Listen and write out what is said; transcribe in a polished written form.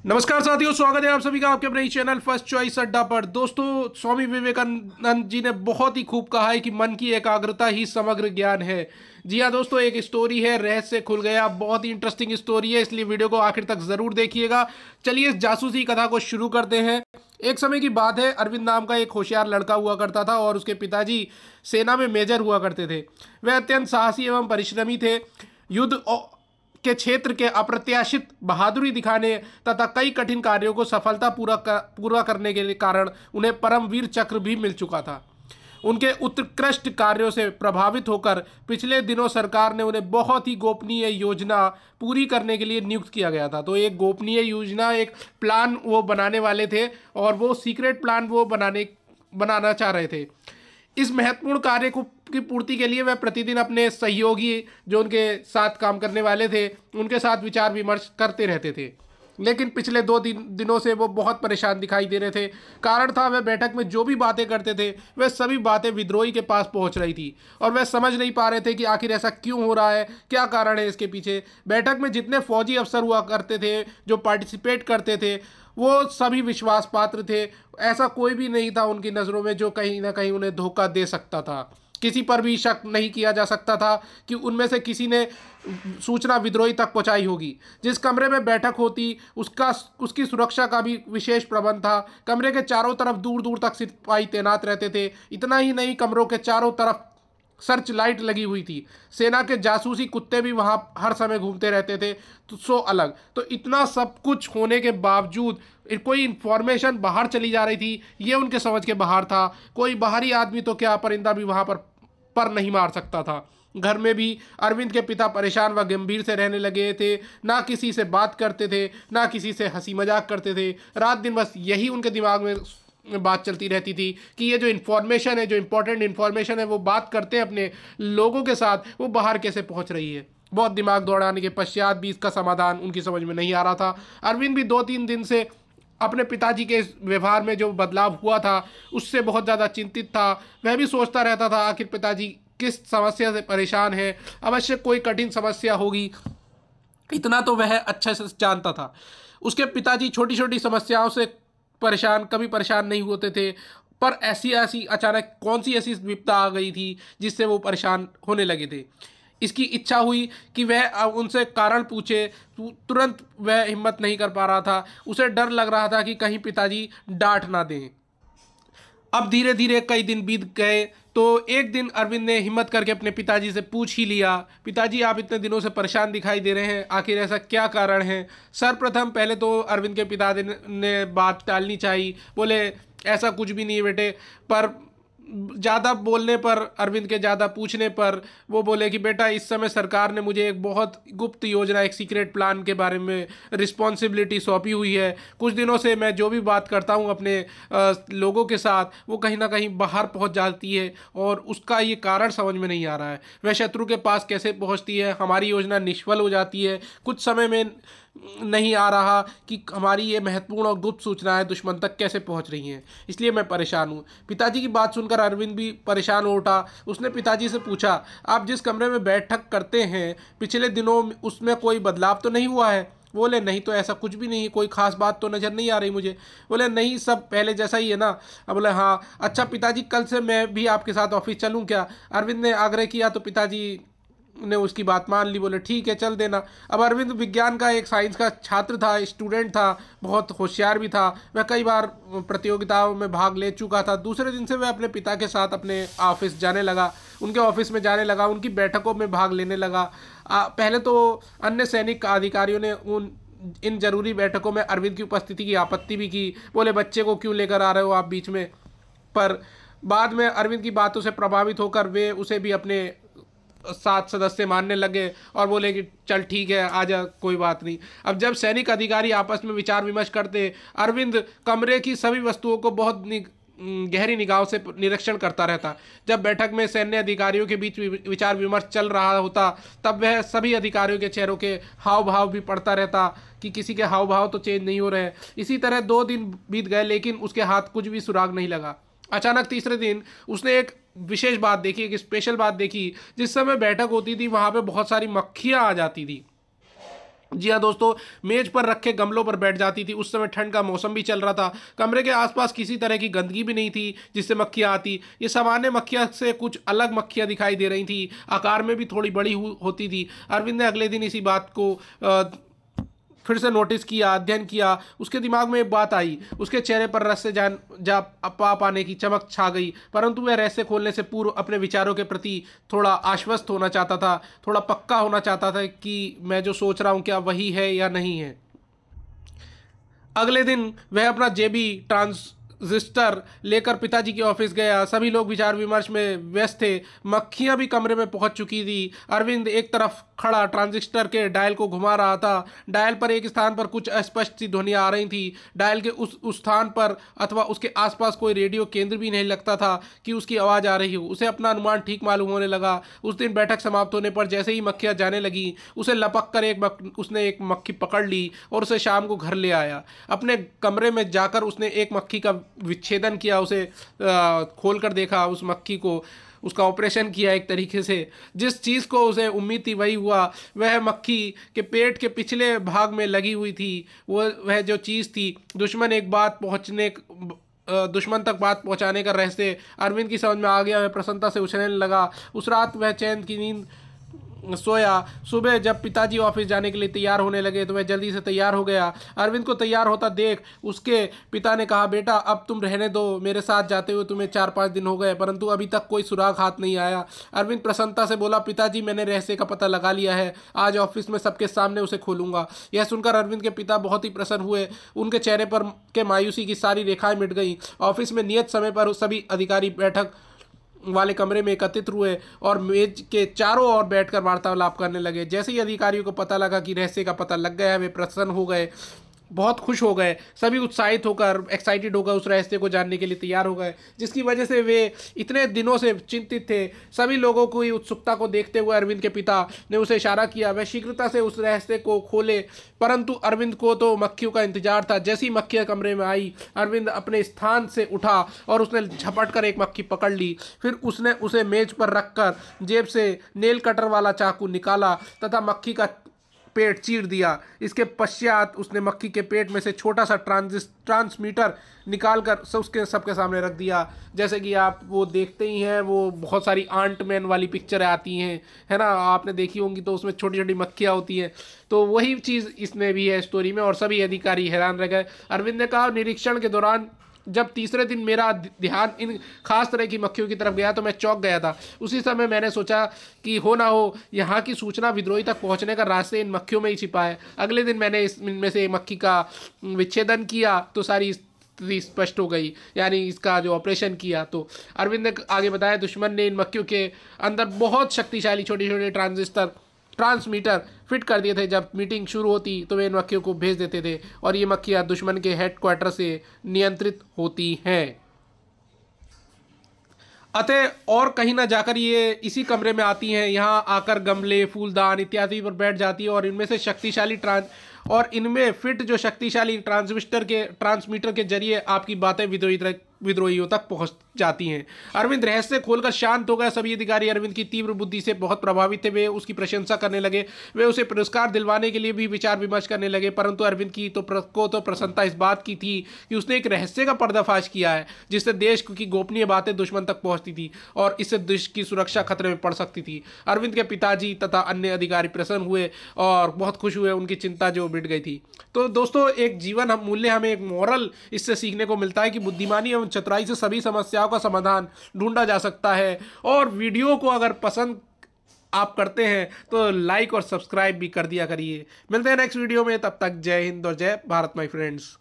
नमस्कार साथियों, स्वागत है आप सभी का आपके अपने चैनल फर्स्ट चॉइस अड्डा पर। दोस्तों, स्वामी विवेकानंद जी ने बहुत ही खूब कहा है कि मन की एकाग्रता ही समग्र ज्ञान है। जी हाँ दोस्तों, एक स्टोरी है, रहस्य खुल गया। बहुत ही इंटरेस्टिंग स्टोरी है, इसलिए वीडियो को आखिर तक जरूर देखिएगा। चलिए इस जासूसी कथा को शुरू करते हैं। एक समय की बात है, अरविंद नाम का एक होशियार लड़का हुआ करता था और उसके पिताजी सेना में मेजर हुआ करते थे। वह अत्यंत साहसी एवं परिश्रमी थे। युद्ध के क्षेत्र के अप्रत्याशित बहादुरी दिखाने तथा कई कठिन कार्यों को सफलता पूरा करने के कारण उन्हें परमवीर चक्र भी मिल चुका था। उनके उत्कृष्ट कार्यों से प्रभावित होकर पिछले दिनों सरकार ने उन्हें बहुत ही गोपनीय योजना पूरी करने के लिए नियुक्त किया गया था। तो एक गोपनीय योजना, एक प्लान वो बनाने वाले थे और वो सीक्रेट प्लान वो बनाना चाह रहे थे। इस महत्वपूर्ण कार्य को की पूर्ति के लिए वह प्रतिदिन अपने सहयोगी जो उनके साथ काम करने वाले थे उनके साथ विचार विमर्श करते रहते थे। लेकिन पिछले दिनों से वो बहुत परेशान दिखाई दे रहे थे। कारण था, वह बैठक में जो भी बातें करते थे वह सभी बातें विद्रोही के पास पहुंच रही थी और वह समझ नहीं पा रहे थे कि आखिर ऐसा क्यों हो रहा है, क्या कारण है इसके पीछे। बैठक में जितने फौजी अफसर हुआ करते थे जो पार्टिसिपेट करते थे वो सभी विश्वास पात्र थे। ऐसा कोई भी नहीं था उनकी नज़रों में जो कहीं ना कहीं उन्हें धोखा दे सकता था। किसी पर भी शक नहीं किया जा सकता था कि उनमें से किसी ने सूचना विद्रोही तक पहुंचाई होगी। जिस कमरे में बैठक होती उसकी सुरक्षा का भी विशेष प्रबंध था। कमरे के चारों तरफ दूर दूर तक सिपाही तैनात रहते थे। इतना ही नहीं, कमरों के चारों तरफ सर्च लाइट लगी हुई थी। सेना के जासूसी कुत्ते भी वहां हर समय घूमते रहते थे। तो सो अलग, तो इतना सब कुछ होने के बावजूद कोई इन्फॉर्मेशन बाहर चली जा रही थी, ये उनके समझ के बाहर था। कोई बाहरी आदमी तो क्या, परिंदा भी वहां पर नहीं मार सकता था। घर में भी अरविंद के पिता परेशान व गंभीर से रहने लगे थे। ना किसी से बात करते थे, ना किसी से हंसी मजाक करते थे। रात दिन बस यही उनके दिमाग में बात चलती रहती थी कि ये जो इन्फॉर्मेशन है, जो इम्पोर्टेंट इन्फॉर्मेशन है वो बात करते हैं अपने लोगों के साथ, वो बाहर कैसे पहुंच रही है। बहुत दिमाग दौड़ाने के पश्चात भी इसका समाधान उनकी समझ में नहीं आ रहा था। अरविंद भी 2-3 दिन से अपने पिताजी के व्यवहार में जो बदलाव हुआ था उससे बहुत ज़्यादा चिंतित था। वह भी सोचता रहता था आखिर पिताजी किस समस्या से परेशान है, अवश्य कोई कठिन समस्या होगी। इतना तो वह अच्छे से जानता था। उसके पिताजी छोटी छोटी समस्याओं से कभी परेशान नहीं होते थे, पर ऐसी ऐसी अचानक कौन सी ऐसी विपदा आ गई थी जिससे वो परेशान होने लगे थे। इसकी इच्छा हुई कि वह उनसे कारण पूछे। तुरंत वह हिम्मत नहीं कर पा रहा था। उसे डर लग रहा था कि कहीं पिताजी डांट ना दें। अब धीरे धीरे कई दिन बीत गए तो एक दिन अरविंद ने हिम्मत करके अपने पिताजी से पूछ ही लिया, पिताजी आप इतने दिनों से परेशान दिखाई दे रहे हैं, आखिर ऐसा क्या कारण है। सर्वप्रथम पहले तो अरविंद के पिताजी ने बात टालनी चाहिए। बोले ऐसा कुछ भी नहीं है बेटे, पर ज़्यादा बोलने पर, अरविंद के ज़्यादा पूछने पर वो बोले कि बेटा इस समय सरकार ने मुझे एक बहुत गुप्त योजना, एक सीक्रेट प्लान के बारे में रिस्पॉन्सिबिलिटी सौंपी हुई है। कुछ दिनों से मैं जो भी बात करता हूँ अपने लोगों के साथ वो कहीं ना कहीं बाहर पहुँच जाती है और उसका ये कारण समझ में नहीं आ रहा है। वह शत्रु के पास कैसे पहुँचती है, हमारी योजना निष्फल हो जाती है। कुछ समय में नहीं आ रहा कि हमारी ये महत्वपूर्ण और गुप्त सूचनाएं दुश्मन तक कैसे पहुंच रही हैं, इसलिए मैं परेशान हूँ। पिताजी की बात सुनकर अरविंद भी परेशान हो उठा। उसने पिताजी से पूछा, आप जिस कमरे में बैठक करते हैं पिछले दिनों उसमें कोई बदलाव तो नहीं हुआ है। बोले नहीं, तो ऐसा कुछ भी नहीं, कोई खास बात तो नज़र नहीं आ रही मुझे। बोले नहीं, सब पहले जैसा ही है ना। अब बोले हाँ अच्छा पिताजी, कल से मैं भी आपके साथ ऑफिस चलूँ क्या। अरविंद ने आग्रह किया तो पिताजी ने उसकी बात मान ली। बोले ठीक है चल देना। अब अरविंद विज्ञान का एक साइंस का छात्र था, स्टूडेंट था, बहुत होशियार भी था। वह कई बार प्रतियोगिताओं में भाग ले चुका था। दूसरे दिन से वह अपने पिता के साथ अपने ऑफिस जाने लगा, उनके ऑफिस में जाने लगा, उनकी बैठकों में भाग लेने लगा। पहले तो अन्य सैनिक अधिकारियों ने इन जरूरी बैठकों में अरविंद की उपस्थिति की आपत्ति भी की। बोले बच्चे को क्यों लेकर आ रहे हो आप बीच में। पर बाद में अरविंद की बातों से प्रभावित होकर वे उसे भी अपने 7 सदस्य मानने लगे और बोले कि चल ठीक है आजा, कोई बात नहीं। अब जब सैनिक अधिकारी आपस में विचार विमर्श करते, अरविंद कमरे की सभी वस्तुओं को बहुत गहरी निगाहों से निरीक्षण करता रहता। जब बैठक में सैन्य अधिकारियों के बीच विचार विमर्श चल रहा होता तब वह सभी अधिकारियों के चेहरों के हाव भाव भी पढ़ता रहता कि किसी के हाव भाव तो चेंज नहीं हो रहे। इसी तरह 2 दिन बीत गए लेकिन उसके हाथ कुछ भी सुराग नहीं लगा। अचानक तीसरे दिन उसने एक विशेष बात देखी, एक स्पेशल बात देखी। जिस समय बैठक होती थी वहां पे बहुत सारी मक्खियां आ जाती थी। जी हाँ दोस्तों, मेज पर रखे गमलों पर बैठ जाती थी। उस समय ठंड का मौसम भी चल रहा था। कमरे के आसपास किसी तरह की गंदगी भी नहीं थी जिससे मक्खियाँ आती। ये सामान्य मक्खियाँ से कुछ अलग मक्खियाँ दिखाई दे रही थी, आकार में भी थोड़ी बड़ी होती थी। अरविंद ने अगले दिन इसी बात को फिर से नोटिस किया, अध्ययन किया। उसके दिमाग में एक बात आई। उसके चेहरे पर रस से जान जा पा पाने की चमक छा गई, परंतु वह रहस्य खोलने से पूर्व अपने विचारों के प्रति थोड़ा आश्वस्त होना चाहता था, थोड़ा पक्का होना चाहता था कि मैं जो सोच रहा हूँ क्या वही है या नहीं है। अगले दिन वह अपना जेबी ट्रांजिस्टर लेकर पिताजी के ऑफिस गया। सभी लोग विचार विमर्श में व्यस्त थे। मक्खियां भी कमरे में पहुंच चुकी थी। अरविंद एक तरफ खड़ा ट्रांजिस्टर के डायल को घुमा रहा था। डायल पर एक स्थान पर कुछ अस्पष्ट सी ध्वनियां आ रही थी। डायल के उस स्थान पर अथवा उसके आसपास कोई रेडियो केंद्र भी नहीं लगता था कि उसकी आवाज़ आ रही हो। उसे अपना अनुमान ठीक मालूम होने लगा। उस दिन बैठक समाप्त होने पर जैसे ही मक्खियां जाने लगी, उसे लपक कर उसने एक मक्खी पकड़ ली और उसे शाम को घर ले आया। अपने कमरे में जाकर उसने एक मक्खी का विच्छेदन किया, उसे खोल कर देखा उस मक्खी को, उसका ऑपरेशन किया एक तरीके से। जिस चीज़ को उसे उम्मीद थी वही हुआ। वह मक्खी के पेट के पिछले भाग में लगी हुई थी। वह जो चीज़ थी, दुश्मन तक बात पहुंचाने का रहस्य अरविंद की समझ में आ गया। वह प्रसन्नता से उछलने लगा। उस रात वह चैन की नींद सोया। सुबह जब पिताजी ऑफिस जाने के लिए तैयार होने लगे तो वह जल्दी से तैयार हो गया। अरविंद को तैयार होता देख उसके पिता ने कहा, बेटा अब तुम रहने दो, मेरे साथ जाते हुए तुम्हें 4-5 दिन हो गए परंतु अभी तक कोई सुराग हाथ नहीं आया। अरविंद प्रसन्नता से बोला, पिताजी मैंने रहस्य का पता लगा लिया है, आज ऑफिस में सबके सामने उसे खोलूंगा। यह सुनकर अरविंद के पिता बहुत ही प्रसन्न हुए। उनके चेहरे पर के मायूसी की सारी रेखाएं मिट गई। ऑफिस में नियत समय पर सभी अधिकारी बैठक वाले कमरे में एकत्रित हुए और मेज के चारों ओर बैठकर वार्तालाप करने लगे। जैसे ही अधिकारियों को पता लगा कि रहस्य का पता लग गया, वे प्रसन्न हो गए, बहुत खुश हो गए। सभी उत्साहित होकर, एक्साइटेड होकर उस रहस्य को जानने के लिए तैयार हो गए, जिसकी वजह से वे इतने दिनों से चिंतित थे। सभी लोगों की उत्सुकता को देखते हुए अरविंद के पिता ने उसे इशारा किया, वह शीघ्रता से उस रहस्य को खोले। परंतु अरविंद को तो मक्खियों का इंतजार था। जैसी मक्खियां कमरे में आई, अरविंद अपने स्थान से उठा और उसने झपट कर एक मक्खी पकड़ ली। फिर उसने उसे मेज पर रखकर जेब से नेल कटर वाला चाकू निकाला तथा मक्खी का पेट चीर दिया। इसके पश्चात उसने मक्खी के पेट में से छोटा सा ट्रांसमीटर निकालकर उसके सबके सामने रख दिया। जैसे कि आप वो देखते ही हैं, वो बहुत सारी आंट मैन वाली पिक्चर आती हैं, है ना, आपने देखी होंगी, तो उसमें छोटी छोटी मक्खियाँ होती हैं। तो वही चीज़ इसमें भी है स्टोरी में, और सभी अधिकारी हैरान रह गए। अरविंद ने कहा, निरीक्षण के दौरान जब तीसरे दिन मेरा ध्यान इन खास तरह की मक्खियों की तरफ गया तो मैं चौंक गया था। उसी समय मैंने सोचा कि हो ना हो यहाँ की सूचना विद्रोही तक पहुँचने का रास्ते इन मक्खियों में ही छिपा है। अगले दिन मैंने इनमें से एक मक्खी का विच्छेदन किया तो सारी स्थिति स्पष्ट हो गई, यानी इसका जो ऑपरेशन किया। तो अरविंद ने आगे बताया, दुश्मन ने इन मक्खियों के अंदर बहुत शक्तिशाली छोटे छोटे ट्रांसमीटर फिट कर दिए थे। जब मीटिंग शुरू होती तो वे इन मक्खियों को भेज देते थे और ये मक्खियाँ दुश्मन के हेडक्वार्टर से नियंत्रित होती हैं। अतः और कहीं ना जाकर ये इसी कमरे में आती हैं, यहाँ आकर गमले, फूलदान इत्यादि पर बैठ जाती है और इनमें फिट जो शक्तिशाली ट्रांसमीटर के जरिए आपकी बातें विद्रोहियों तक पहुंच जाती हैं। अरविंद रहस्य खोलकर शांत हो गया। सभी अधिकारी अरविंद की तीव्र बुद्धि से बहुत प्रभावित थे। वे उसकी प्रशंसा करने लगे। वे उसे पुरस्कार दिलवाने के लिए भी विचार विमर्श करने लगे, परंतु अरविंद की तो प्रसन्नता इस बात की थी कि उसने एक रहस्य का पर्दाफाश किया है जिससे देश की गोपनीय बातें दुश्मन तक पहुंचती थी और इससे देश की सुरक्षा खतरे में पड़ सकती थी। अरविंद के पिताजी तथा अन्य अधिकारी प्रसन्न हुए और बहुत खुश हुए। उनकी चिंता जो मिट गई थी। तो दोस्तों, एक जीवन मूल्य, हमें एक मॉरल इससे सीखने को मिलता है कि बुद्धिमानी एवं चतुराई से सभी समस्याओं का समाधान ढूंढा जा सकता है। और वीडियो को अगर पसंद आप करते हैं तो लाइक और सब्सक्राइब भी कर दिया करिए। मिलते हैं नेक्स्ट वीडियो में, तब तक जय हिंद और जय भारत माय फ्रेंड्स।